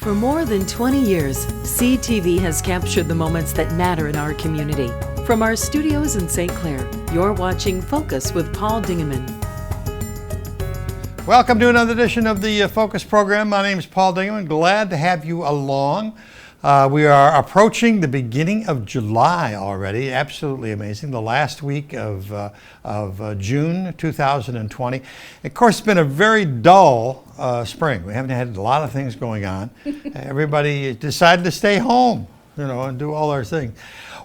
For more than 20 years, CTV has captured the moments that matter in our community. From our studios in St. Clair, you're watching Focus with Paul Dingeman. Welcome to another edition of the Focus program. My name is Paul Dingeman. Glad to have you along. We are approaching the beginning of July already. Absolutely amazing. The last week of June 2020. Of course, it's been a very dull spring. We haven't had a lot of things going on. Everybody decided to stay home, and do all our things.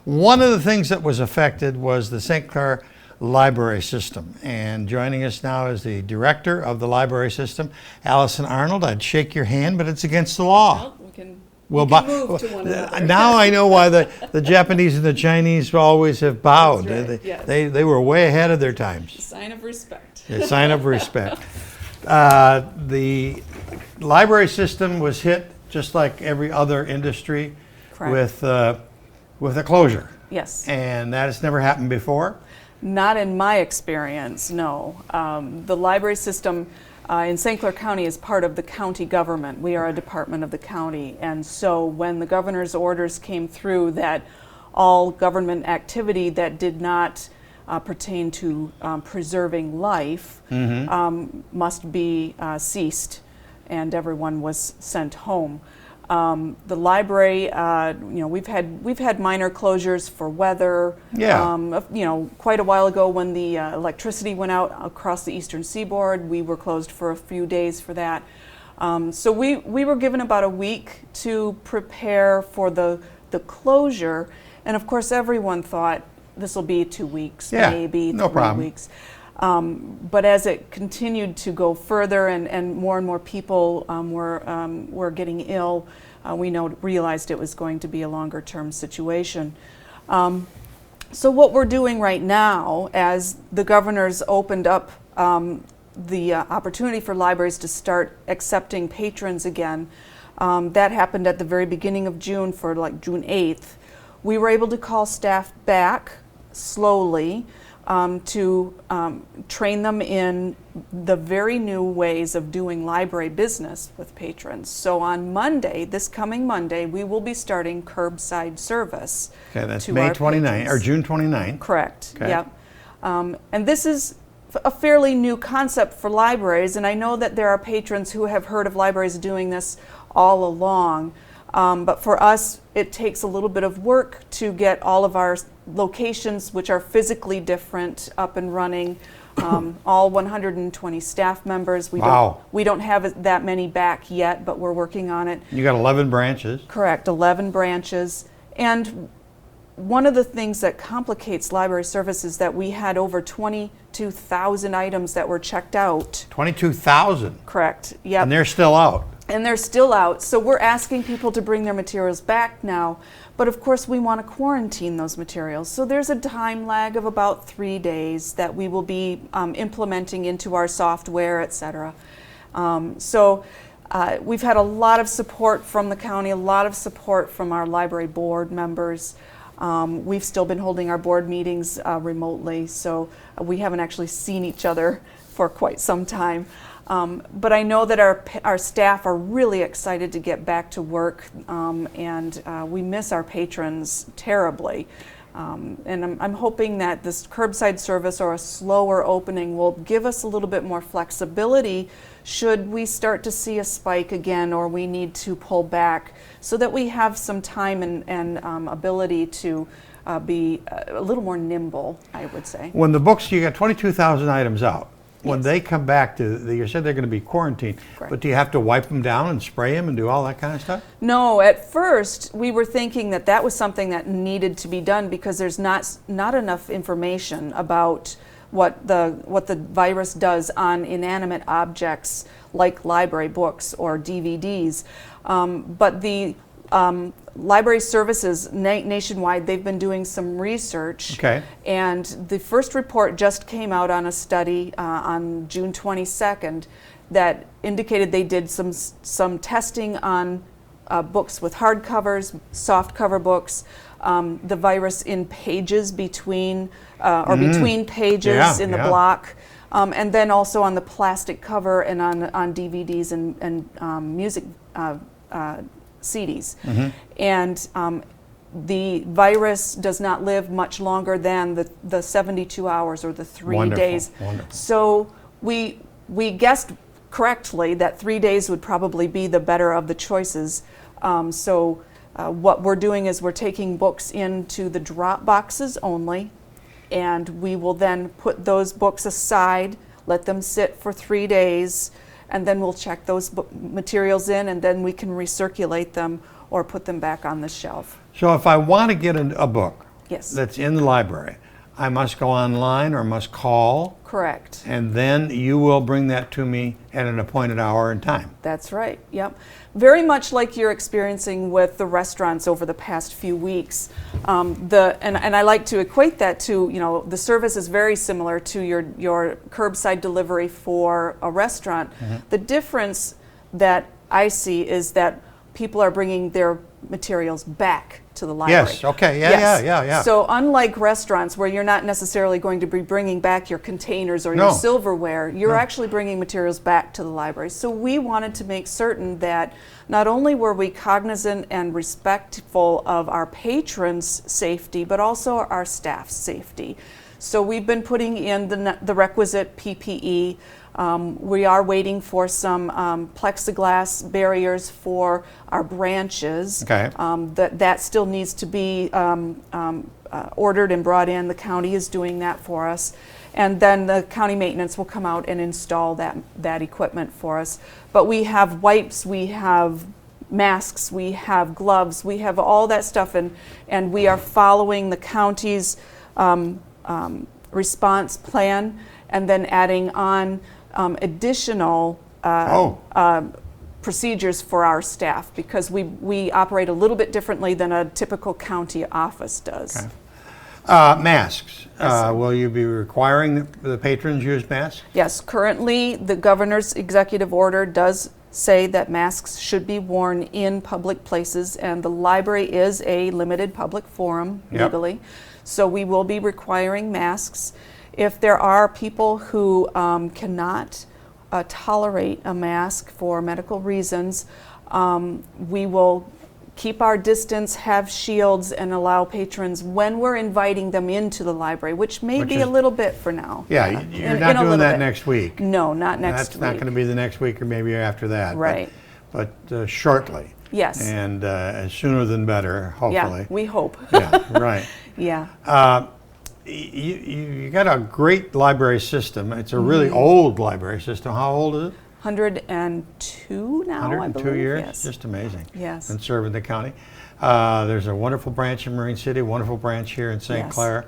One of the things that was affected was the St. Clair library system. And joining us now is the director of the library system, Allison Arnold. I'd shake your hand, but it's against the law. Well, we can move to one another. Now I know why the Japanese and the Chinese always have bowed. That's right, yes. They were way ahead of their times. A sign of respect. A sign of respect. The library system was hit just like every other industry. Correct. with a closure. Yes. And that has never happened before? Not in my experience, no. The library system in St. Clair County is part of the county government. We are a department of the county. And so when the governor's orders came through that all government activity that did not pertain to preserving life must be ceased, and everyone was sent home. The library, we've had minor closures for weather. Yeah. Quite a while ago when the electricity went out across the eastern seaboard, we were closed for a few days for that. So we were given about a week to prepare for the closure, and of course everyone thought this will be 2 weeks, maybe no 3 problem. weeks. But as it continued to go further and more people were getting ill, we realized it was going to be a longer term situation. So what we're doing right now, as the governor's opened up the opportunity for libraries to start accepting patrons again, that happened at the very beginning of June, for like June 8th. We were able to call staff back slowly to train them in the very new ways of doing library business with patrons. So on Monday, this coming Monday, we will be starting curbside service. Okay, that's to May our 29th, or patrons. June 29th. Correct, Okay. yep. And this is a fairly new concept for libraries, and I know that there are patrons who have heard of libraries doing this all along. But for us, it takes a little bit of work to get all of our locations, which are physically different, up and running. All 120 staff members. Wow. We don't have that many back yet, but we're working on it. You got 11 branches. Correct, 11 branches. And one of the things that complicates library service is that we had over 22,000 items that were checked out. 22,000. Correct, yep. And they're still out. And they're still out. So we're asking people to bring their materials back now. But of course, we want to quarantine those materials. So there's a time lag of about 3 days that we will be implementing into our software, et cetera. We've had a lot of support from the county, a lot of support from our library board members. We've still been holding our board meetings remotely, so we haven't actually seen each other for quite some time. But I know that our staff are really excited to get back to work, and we miss our patrons terribly. And I'm hoping that this curbside service or a slower opening will give us a little bit more flexibility should we start to see a spike again or we need to pull back, so that we have some time and ability to be a little more nimble, I would say. When the books, you got 22,000 items out. When Yes. they come back you said they're going to be quarantined, Correct. but do you have to wipe them down and spray them and do all that kind of stuff? No, at first we were thinking that was something that needed to be done because there's not enough information about what the virus does on inanimate objects like library books or DVDs. But the library services nationwide, they've been doing some research. Okay. And the first report just came out on a study on June 22nd that indicated they did some testing on books with hard covers, soft cover books, the virus in pages between pages in the block, and then also on the plastic cover and on DVDs and music CDs. And the virus does not live much longer than the 72 hours or the 3 Wonderful, days. wonderful. So we guessed correctly that 3 days would probably be the better of the choices. What we're doing is we're taking books into the drop boxes only, and we will then put those books aside, let them sit for 3 days, and then we'll check those materials in, and then we can recirculate them or put them back on the shelf. So if I want to get a book Yes. that's in the library, I must go online or must call, Correct. and then you will bring that to me at an appointed hour and time. That's right. Yep. Very much like you're experiencing with the restaurants over the past few weeks. And I like to equate that to, the service is very similar to your curbside delivery for a restaurant. The difference that I see is that people are bringing their materials back to the library. Yes, okay, Yes. yeah. So unlike restaurants where you're not necessarily going to be bringing back your containers or No. your silverware, you're No. actually bringing materials back to the library. So we wanted to make certain that not only were we cognizant and respectful of our patrons' safety, but also our staff's safety. So we've been putting in the requisite PPE. We are waiting for some plexiglass barriers for our branches. Okay. That still needs to be ordered and brought in. The county is doing that for us. And then the county maintenance will come out and install that equipment for us. But we have wipes, we have masks, we have gloves, we have all that stuff, and we are following the county's response plan, and then adding on additional procedures for our staff, because we operate a little bit differently than a typical county office does. Okay. Masks. Will you be requiring the patrons use masks? Yes, currently the governor's executive order does say that masks should be worn in public places, and the library is a limited public forum legally. So we will be requiring masks. If there are people who cannot tolerate a mask for medical reasons, we will keep our distance, have shields, and allow patrons when we're inviting them into the library, which may be a little bit for now. Yeah, you're not doing that next week. No, not next That's week. not going to be the next week or maybe after that. Right. But shortly. Yes. And sooner than better, hopefully. Yeah, we hope. Yeah, right. Yeah. You got a great library system. It's a really old library system. How old is it? 102 now, 102 I believe. years? Yes. Just amazing. Yes. And serving the county. There's a wonderful branch in Marine City, wonderful branch here in St. Yes. Clair.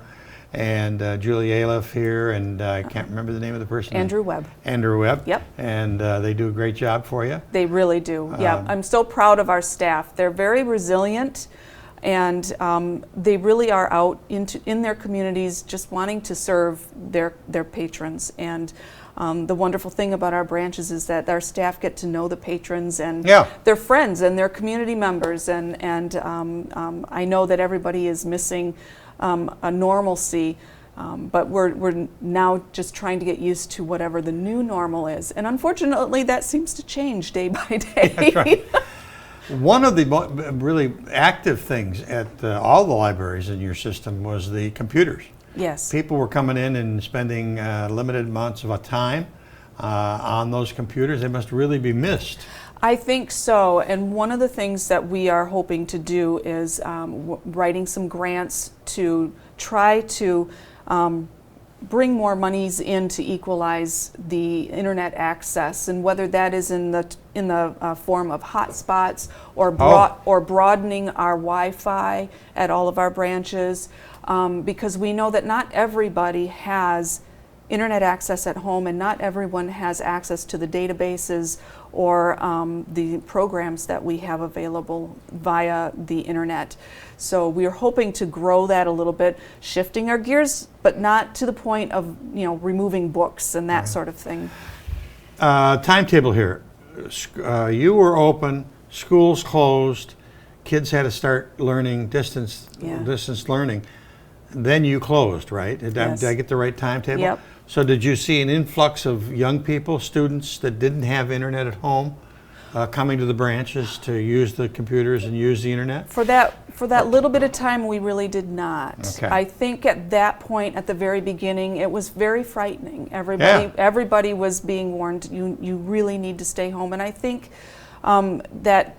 And Julie Aliff here, and I can't remember the name of the person. Andrew Webb. Andrew Webb. Yep. And they do a great job for you. They really do. Yeah, I'm so proud of our staff. They're very resilient, and they really are out in their communities just wanting to serve their patrons. And the wonderful thing about our branches is that our staff get to know the patrons and their friends and their community members. And I know that everybody is missing a normalcy, but we're now just trying to get used to whatever the new normal is. And unfortunately, that seems to change day by day. That's right. One of the really active things at all the libraries in your system was the computers. Yes. People were coming in and spending limited amounts of time on those computers. They must really be missed. I think so, and one of the things that we are hoping to do is writing some grants to try to bring more monies in to equalize the internet access, and whether that is in the form of hotspots or broadening our Wi-Fi at all of our branches, because we know that not everybody has internet access at home, and not everyone has access to the databases or the programs that we have available via the internet. So we are hoping to grow that a little bit, shifting our gears, but not to the point of removing books and that sort of thing. Timetable here. You were open, schools closed, kids had to start learning distance learning. Then you closed, right? Did I get the right timetable? Yep. So did you see an influx of young people, students that didn't have internet at home coming to the branches to use the computers and use the internet? For that little bit of time, we really did not. Okay. I think at that point, at the very beginning, it was very frightening. Everybody was being warned, you really need to stay home. And I think that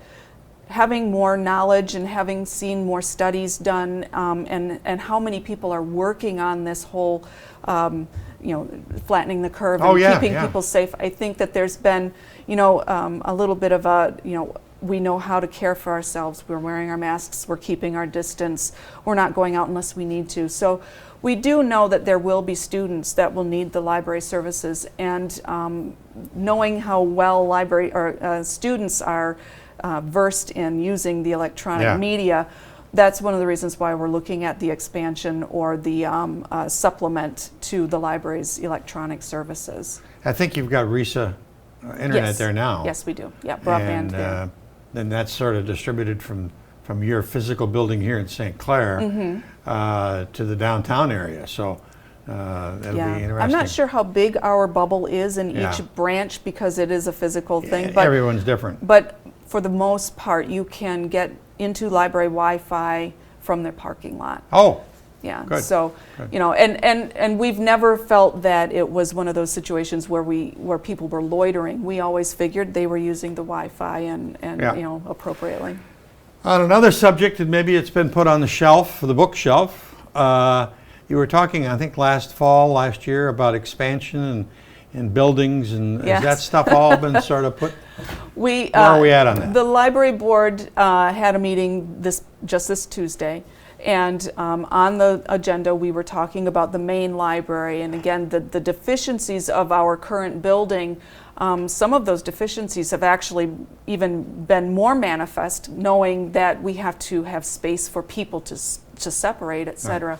having more knowledge and having seen more studies done, and how many people are working on this whole, flattening the curve and keeping people safe, I think that there's been, a little bit of a, we know how to care for ourselves. We're wearing our masks, we're keeping our distance, we're not going out unless we need to. So we do know that there will be students that will need the library services, and knowing how well students are versed in using the electronic media, that's one of the reasons why we're looking at the expansion or the supplement to the library's electronic services. I think you've got RESA internet there now. Yes, we do. Yeah, broadband there. And that's sort of distributed from your physical building here in St. Clair to the downtown area. So that'll be interesting. I'm not sure how big our bubble is in each branch because it is a physical thing. But everyone's different. But for the most part, you can get into library Wi-Fi from their parking lot. Oh. Yeah. Good. So, and we've never felt that it was one of those situations where people were loitering. We always figured they were using the Wi-Fi and appropriately. On another subject, and maybe it's been put on the shelf, the bookshelf, you were talking, I think last year, about expansion and buildings, and has that stuff all been sort of put? Where are we at on that? The library board had a meeting just this Tuesday. And on the agenda, we were talking about the main library, and again, the deficiencies of our current building. Some of those deficiencies have actually even been more manifest, knowing that we have to have space for people to separate, et cetera.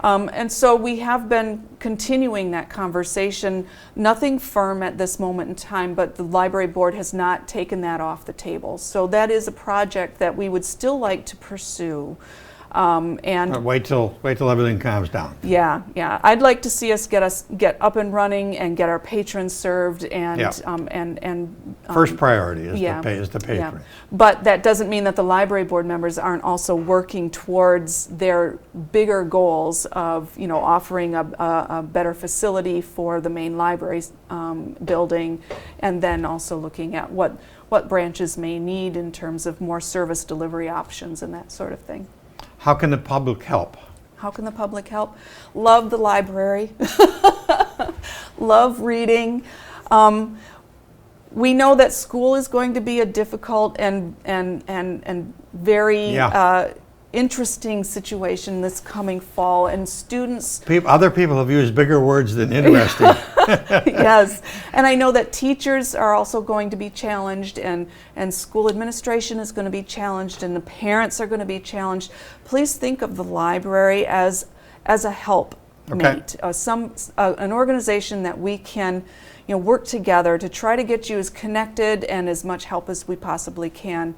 And so we have been continuing that conversation. Nothing firm at this moment in time, but the library board has not taken that off the table. So that is a project that we would still like to pursue. And wait till everything calms down. Yeah. I'd like to see us get up and running and get our patrons served, and first priority is the patron. Yeah. But that doesn't mean that the library board members aren't also working towards their bigger goals of offering a better facility for the main library building, and then also looking at what branches may need in terms of more service delivery options and that sort of thing. How can the public help? How can the public help? Love the library. Love reading. We know that school is going to be a difficult and very interesting situation this coming fall, and students... Other people have used bigger words than interesting. Yes, and I know that teachers are also going to be challenged, and school administration is going to be challenged, and the parents are going to be challenged. Please think of the library as a helpmate, an organization that we can work together to try to get you as connected and as much help as we possibly can.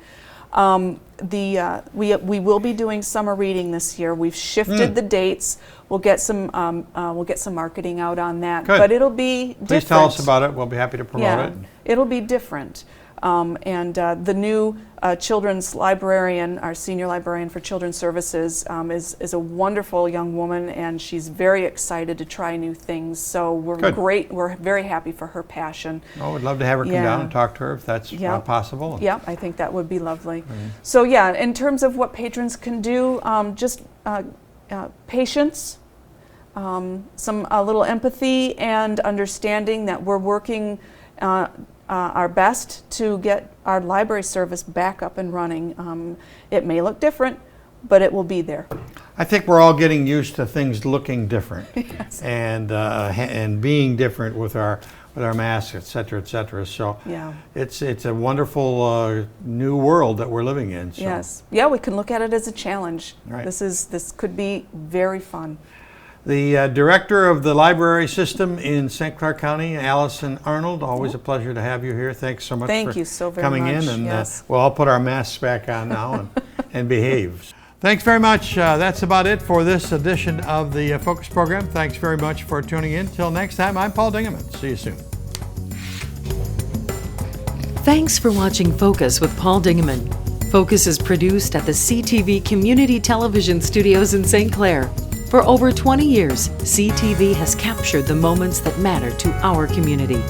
We will be doing summer reading this year. We've shifted the dates. We'll get some marketing out on that. Good. But it'll be different. Please tell us about it. We'll be happy to promote it. It'll be different. The new children's librarian, our senior librarian for Children's Services, is a wonderful young woman, and she's very excited to try new things. So we're very happy for her passion. Oh, we'd love to have her come down and talk to her if that's possible. Yeah, I think that would be lovely. So in terms of what patrons can do, just patience, a little empathy, and understanding that we're working our best to get our library service back up and running. It may look different, but it will be there. I think we're all getting used to things looking different. Yes. and being different with our masks, et cetera, et cetera. So it's a wonderful new world that we're living in. So. Yes. Yeah, we can look at it as a challenge. Right. This could be very fun. The director of the library system in St. Clair County, Allison Arnold, always a pleasure to have you here. Thanks so much for coming in. And we'll all put our masks back on now and behave. Thanks very much. That's about it for this edition of the Focus program. Thanks very much for tuning in. Till next time, I'm Paul Dingeman. See you soon. Thanks for watching Focus with Paul Dingeman. Focus is produced at the CTV Community Television Studios in St. Clair. For over 20 years, CTV has captured the moments that matter to our community.